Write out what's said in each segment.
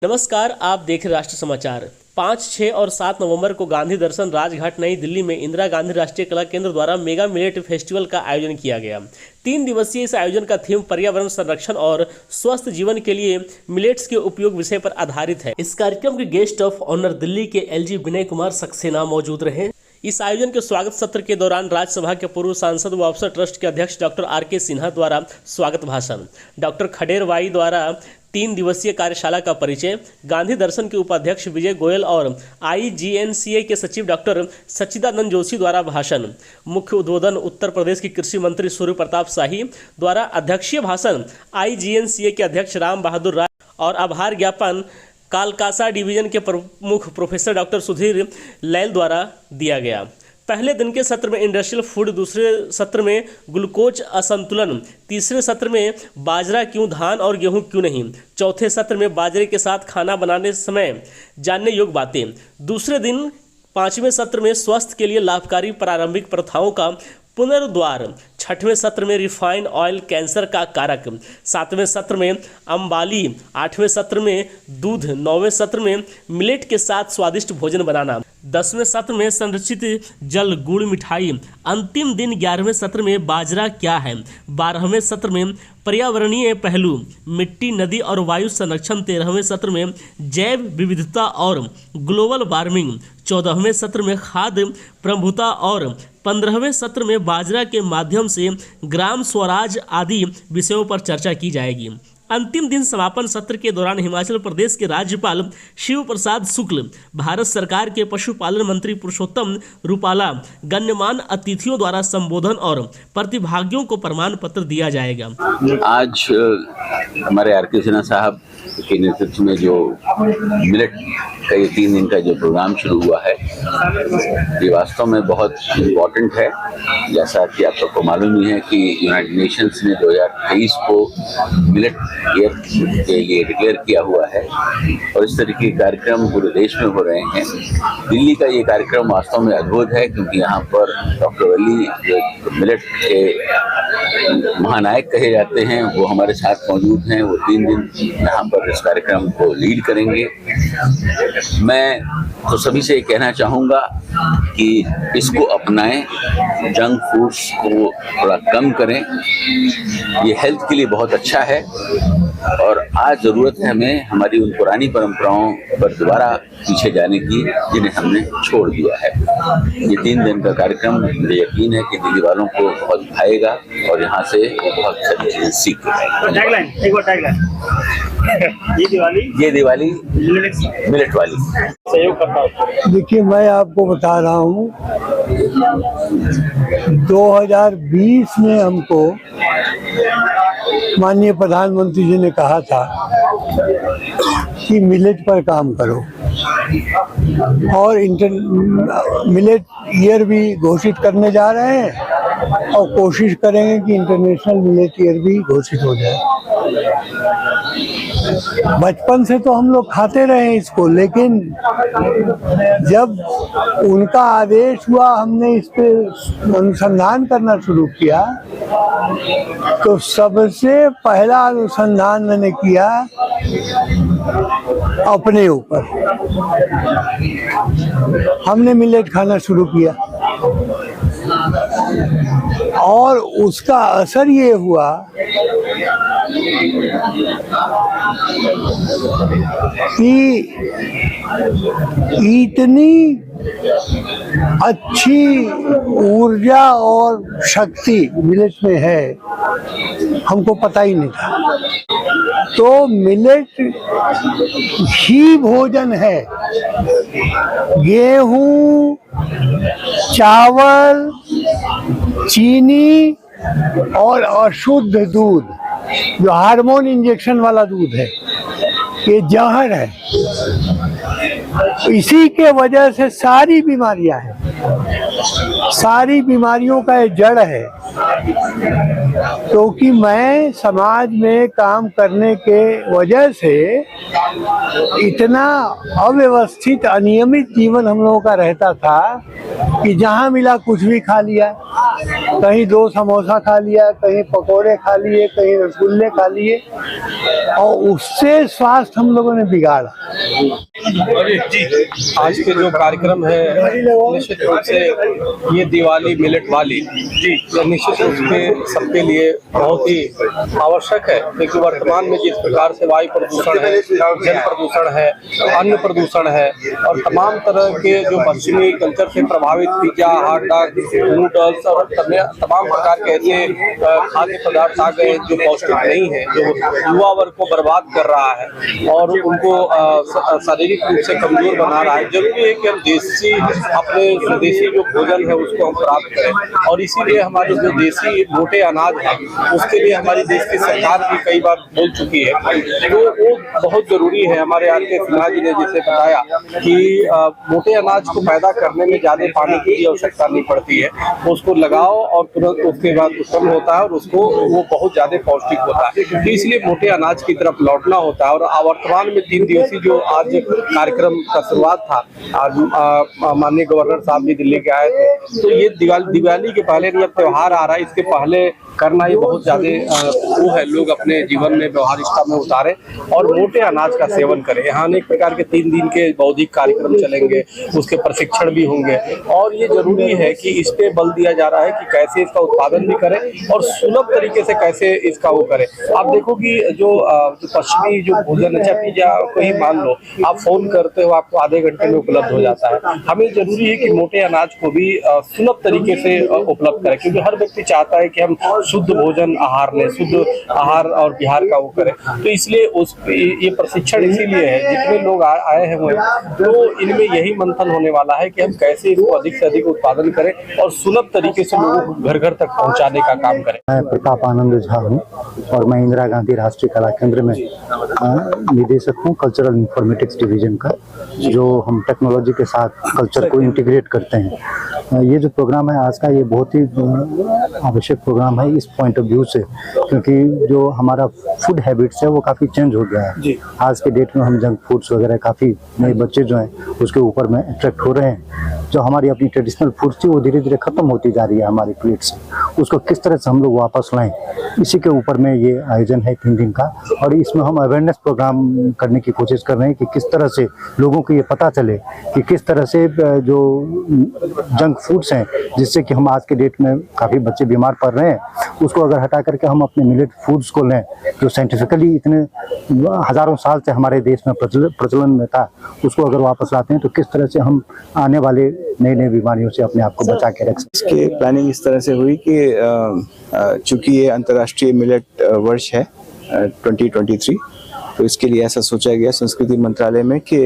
नमस्कार, आप देख रहे राष्ट्र समाचार। 5, 6 और 7 नवंबर को गांधी दर्शन राजघाट नई दिल्ली में इंदिरा गांधी राष्ट्रीय कला केंद्र द्वारा मेगा मिलेट फेस्टिवल का आयोजन किया गया। 3 दिवसीय इस आयोजन का थीम पर्यावरण संरक्षण और स्वस्थ जीवन के लिए मिलेट्स के उपयोग विषय पर आधारित है। इस कार्यक्रम के गेस्ट ऑफ ऑनर दिल्ली के LG विनय कुमार सक्सेना मौजूद रहे। इस आयोजन के स्वागत सत्र के दौरान राज्यसभा के पूर्व सांसद व अफसर ट्रस्ट के अध्यक्ष डॉक्टर RK सिन्हा द्वारा स्वागत भाषण, डॉक्टर खडेरवाई द्वारा 3 दिवसीय कार्यशाला का परिचय, गांधी दर्शन के उपाध्यक्ष विजय गोयल और IGNCA के सचिव डॉक्टर सच्चिदानंद जोशी द्वारा भाषण, मुख्य उद्बोधन उत्तर प्रदेश के कृषि मंत्री सूर्य प्रताप शाही द्वारा अध्यक्षीय भाषण, IGNCA के अध्यक्ष राम बहादुर राय और आभार ज्ञापन कालकासा डिवीजन के प्रमुख प्रोफेसर डॉक्टर सुधीर लैल द्वारा दिया गया। पहले दिन के सत्र में इंडस्ट्रियल फूड, दूसरे सत्र में ग्लूकोज असंतुलन, तीसरे सत्र में बाजरा क्यों, धान और गेहूं क्यों नहीं, चौथे सत्र में बाजरे के साथ खाना बनाने समय जानने योग्य बातें, दूसरे दिन 5वें सत्र में स्वास्थ्य के लिए लाभकारी प्रारंभिक प्रथाओं का पुनरुद्वार, 6वें सत्र में रिफाइंड ऑयल कैंसर का कारक, 7वें सत्र में अम्बाली, 8वें सत्र में दूध, 9वें सत्र में मिलेट के साथ स्वादिष्ट भोजन बनाना, 10वें सत्र में संरक्षित जल, गुड़, मिठाई, अंतिम दिन 11वें सत्र में बाजरा क्या है, 12वें सत्र में पर्यावरणीय पहलू, मिट्टी, नदी और वायु संरक्षण, 13वें सत्र में जैव विविधता और ग्लोबल वार्मिंग, 14वें सत्र में खाद्य प्रभुता और 15वें सत्र में बाजरा के माध्यम से ग्राम स्वराज आदि विषयों पर चर्चा की जाएगी। अंतिम दिन समापन सत्र के दौरान हिमाचल प्रदेश के राज्यपाल शिव प्रसाद शुक्ल, भारत सरकार के पशुपालन मंत्री पुरुषोत्तम रूपाला, गण्यमान्य अतिथियों द्वारा संबोधन और प्रतिभागियों को प्रमाण पत्र दिया जाएगा। आज हमारे RK सिन्हा साहब के नेतृत्व में जो मिलेट का ये 3 दिन का जो प्रोग्राम शुरू हुआ है, ये वास्तव में बहुत इम्पोर्टेंट है। जैसा कि आप सबको मालूम ही है कि यूनाइटेड नेशंस ने 2023 को मिलेट ईयर के लिए डिक्लेयर किया हुआ है और इस तरीके के कार्यक्रम पूरे देश में हो रहे हैं। दिल्ली का ये कार्यक्रम वास्तव में अद्भुत है क्योंकि यहाँ पर डॉक्टर वली जो मिलेट के महानायक कहे जाते हैं वो हमारे साथ मौजूद हैं। वो 3 दिन यहाँ पर इस कार्यक्रम को लीड करेंगे। मैं तो सभी से कहना चाहूँगा कि इसको अपनाएं, जंक फूड्स को थोड़ा कम करें, ये हेल्थ के लिए बहुत अच्छा है और आज ज़रूरत है हमें हमारी उन पुरानी परंपराओं पर दोबारा पीछे जाने की जिन्हें हमने छोड़ दिया है। ये 3 दिन का कार्यक्रम मुझे यकीन है कि दिल्ली वालों को बहुत भाएगा और यहाँ से बहुत सारी चीज़ें सीख ये दिवाली मिलेट वाली सहयोग करता हूँ। देखिए, मैं आपको बता रहा हूँ 2020 में हमको माननीय प्रधानमंत्री जी ने कहा था कि मिलेट पर काम करो और मिलेट ईयर भी घोषित करने जा रहे हैं और कोशिश करेंगे कि इंटरनेशनल मिलेट ईयर भी घोषित हो जाए। बचपन से तो हम लोग खाते रहे इसको, लेकिन जब उनका आदेश हुआ, हमने इस पे अनुसंधान करना शुरू किया तो सबसे पहला अनुसंधान मैंने किया अपने ऊपर। हमने मिलेट खाना शुरू किया और उसका असर ये हुआ कि इतनी अच्छी ऊर्जा और शक्ति मिलेट में है, हमको पता ही नहीं था। तो मिलेट ही भोजन है। गेहूं, चावल, चीनी और अशुद्ध दूध, जो हार्मोन इंजेक्शन वाला दूध है, ये जहर है। इसी के वजह से सारी बीमारियां हैं, सारी बीमारियों का ये जड़ है। क्योंकि मैं समाज में काम करने के वजह से इतना अव्यवस्थित अनियमित जीवन हम लोगों का रहता था कि जहाँ मिला कुछ भी खा लिया, कहीं 2 समोसा खा लिया, कहीं पकोड़े खा लिए, कहीं रसगुल्ले खा लिए, और उससे स्वास्थ्य हम लोगों ने बिगाड़ा। आज के जो कार्यक्रम है निश्चित रूप से ये दिवाली मिलेट वाली ये निश्चित रूप से सबके लिए बहुत ही आवश्यक है, क्योंकि वर्तमान में जिस प्रकार से वायु प्रदूषण है, जल प्रदूषण है, अन्न प्रदूषण है और तमाम तरह के जो पश्चिमी कल्चर से प्रभावित पिज्जा, हॉट डॉग, नूडल्स और तमाम प्रकार के ऐसे खाद्य पदार्थ आ गए जो पौष्टिक नहीं है, जो युवा वर्ग को बर्बाद कर रहा है और उनको शारीरिक रूप से कमजोर बना रहा है। जरूरी है कि हम देसी अपने स्वदेशी जो भोजन है उसको हम प्राप्त करें और इसीलिए हमारे जो देसी मोटे अनाज है उसके लिए हमारी देश की सरकार भी कई बार बोल चुकी है, तो वो बहुत जरूरी है। हमारे आर.के. सिन्हा जी ने जिसे बताया कि मोटे अनाज को पैदा करने में ज्यादा पानी की आवश्यकता नहीं पड़ती है, उसको लगाओ और तुरंत उसके बाद उत्पन्न होता है और उसको वो बहुत ज्यादा पौष्टिक होता है, तो इसलिए मोटे अनाज की तरफ लौटना होता है। और वर्तमान में 3 दिवसीय जो आज कार्यक्रम का शुरुआत था, आज माननीय गवर्नर साहब भी दिल्ली के आए थे, तो ये दिवाली के पहले जब त्योहार आ रहा है इसके पहले करना ये बहुत ज्यादा वो है, लोग अपने जीवन में व्यवहारिकता में उतारे और मोटे अनाज का सेवन करें। यहाँ अनेक प्रकार के 3 दिन के बौद्धिक कार्यक्रम चलेंगे, उसके प्रशिक्षण भी होंगे और ये जरूरी है कि इस पे बल दिया जा रहा है कि कैसे इसका उत्पादन भी करें और सुलभ तरीके से कैसे इसका वो करें। आप देखो कि जो पश्चिमी जो भोजन है, पिज्जा को ही मान लो, आप फोन करते हो आपको आधे घंटे में उपलब्ध हो जाता है। हमें जरूरी है कि मोटे अनाज को भी सुलभ तरीके से उपलब्ध करें, क्योंकि हर व्यक्ति चाहता है कि हम शुद्ध भोजन आहार लें, शुद्ध आहार और बिहार का वो करें, तो इसलिए ये प्रशिक्षण इसीलिए है। जितने लोग आए हैं तो इनमें यही मंथन होने वाला है कि हम कैसे इसको अधिक से अधिक उत्पादन करें और सुलभ तरीके से लोगों को घर घर तक पहुंचाने का काम करें। मैं प्रताप आनंद झा हूँ और मैं इंदिरा गांधी राष्ट्रीय कला केंद्र में निदेशक हूँ, कल्चरल इंफॉर्मेटिक्स डिवीजन का, जो हम टेक्नोलॉजी के साथ कल्चर को इंटीग्रेट करते हैं। ये जो प्रोग्राम है आज का, ये बहुत ही आवश्यक प्रोग्राम है इस पॉइंट ऑफ व्यू से, क्योंकि जो हमारा फूड हैबिट्स है वो काफ़ी चेंज हो गया है। आज के डेट में हम जंक फूड्स वगैरह, काफ़ी नए बच्चे जो हैं उसके ऊपर में अट्रैक्ट हो रहे हैं। जो हमारी अपनी ट्रेडिशनल फूड्स थी वो धीरे धीरे खत्म होती जा रही है हमारी प्लेट से, उसको किस तरह से हम लोग वापस लाएं, इसी के ऊपर में ये आयोजन है 3 दिन का। और इसमें हम अवेयरनेस प्रोग्राम करने की कोशिश कर रहे हैं कि किस तरह से लोगों को ये पता चले कि किस तरह से जो जंक फूड्स हैं जिससे कि हम आज के डेट में काफ़ी बच्चे बीमार पड़ रहे हैं, उसको अगर हटा करके हम अपने मिलेट फूड्स को लें जो साइंटिफिकली इतने हज़ारों साल से हमारे देश में प्रचलन में था, उसको अगर वापस लाते हैं तो किस तरह से हम आने वाले नई नई बीमारियों से अपने आप को बचा के रख सकते हैं। इसकी प्लानिंग इस तरह से हुई कि चूंकि ये अंतर्राष्ट्रीय मिलेट वर्ष है 2023, तो इसके लिए ऐसा सोचा गया संस्कृति मंत्रालय में कि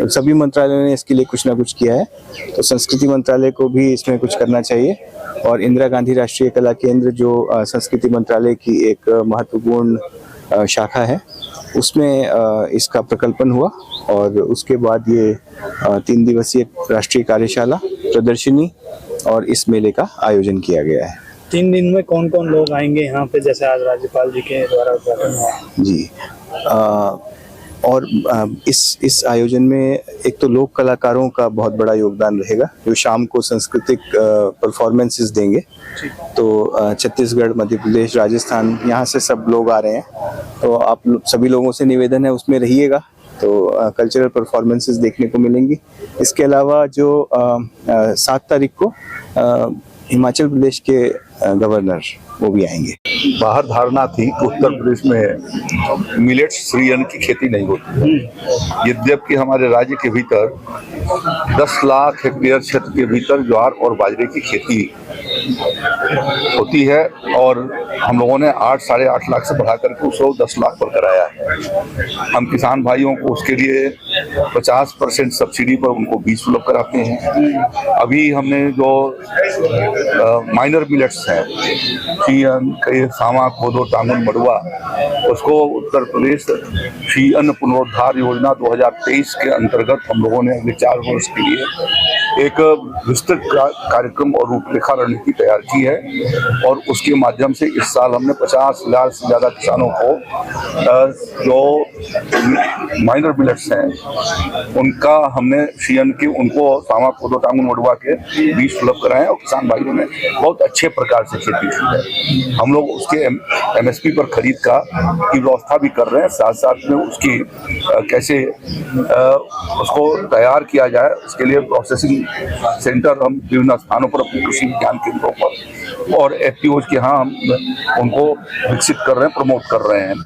सभी मंत्रालयों ने इसके लिए कुछ ना कुछ किया है, तो संस्कृति मंत्रालय को भी इसमें कुछ करना चाहिए। और इंदिरा गांधी राष्ट्रीय कला केंद्र जो संस्कृति मंत्रालय की एक महत्वपूर्ण शाखा है, उसमें इसका प्रकल्पन हुआ और उसके बाद ये 3 दिवसीय राष्ट्रीय कार्यशाला, प्रदर्शनी और इस मेले का आयोजन किया गया है। 3 दिन में कौन कौन लोग आएंगे यहाँ पे, जैसे आज राज्यपाल जी के द्वारा उद्घाटन हुआ? जी, और इस आयोजन में एक तो लोक कलाकारों का बहुत बड़ा योगदान रहेगा जो शाम को सांस्कृतिक परफॉर्मेंसेस देंगे। तो छत्तीसगढ़, मध्य प्रदेश, राजस्थान, यहाँ से सब लोग आ रहे हैं, तो आप सभी लोगों से निवेदन है उसमें रहिएगा, तो कल्चरल परफॉर्मेंसेस देखने को मिलेंगी। इसके अलावा जो 7 तारीख को हिमाचल प्रदेश के गवर्नर वो भी आएंगे। बाहर धारणा थी उत्तर प्रदेश में मिलेट्स फ्री अन्न की खेती नहीं होती है, यद्यपि हमारे राज्य के भीतर 10 लाख हेक्टेयर क्षेत्र के भीतर ज्वार और बाजरे की खेती होती है और हम लोगों ने 8-8.5 लाख से बढ़ा करके उसको 10 लाख पर कराया है। हम किसान भाइयों को उसके लिए 50% सब्सिडी पर उनको बीज सुलभ कराते हैं। अभी हमने जो माइनर मिलेट्स हैं, कई सामा, कोदो, टांगुन, मड़ुआ, उसको उत्तर प्रदेश श्री अन्न पुनरुद्धार योजना 2023 के अंतर्गत हम लोगों ने अगले 4 वर्ष के लिए एक विस्तृत कार्यक्रम और रूपरेखा रणनीति तैयार की है और उसके माध्यम से इस साल हमने 50,000 से ज़्यादा किसानों को जो माइनर मिलेट्स हैं उनका हमने सीएन के उनको सामा, कोदो, टांगुन, मड़ुआ के बीज सुलभ कराए और किसान भाइयों ने बहुत अच्छे प्रकार से खेती की है। हम लोग उसके एमएसपी पर खरीद की व्यवस्था भी कर रहे हैं, साथ साथ में उसकी कैसे उसको तैयार किया जाए उसके लिए प्रोसेसिंग सेंटर हम विभिन्न स्थानों पर अपने कृषि विज्ञान केंद्रों पर और एफपीओज के यहाँ हम उनको विकसित कर रहे हैं, प्रमोट कर रहे हैं।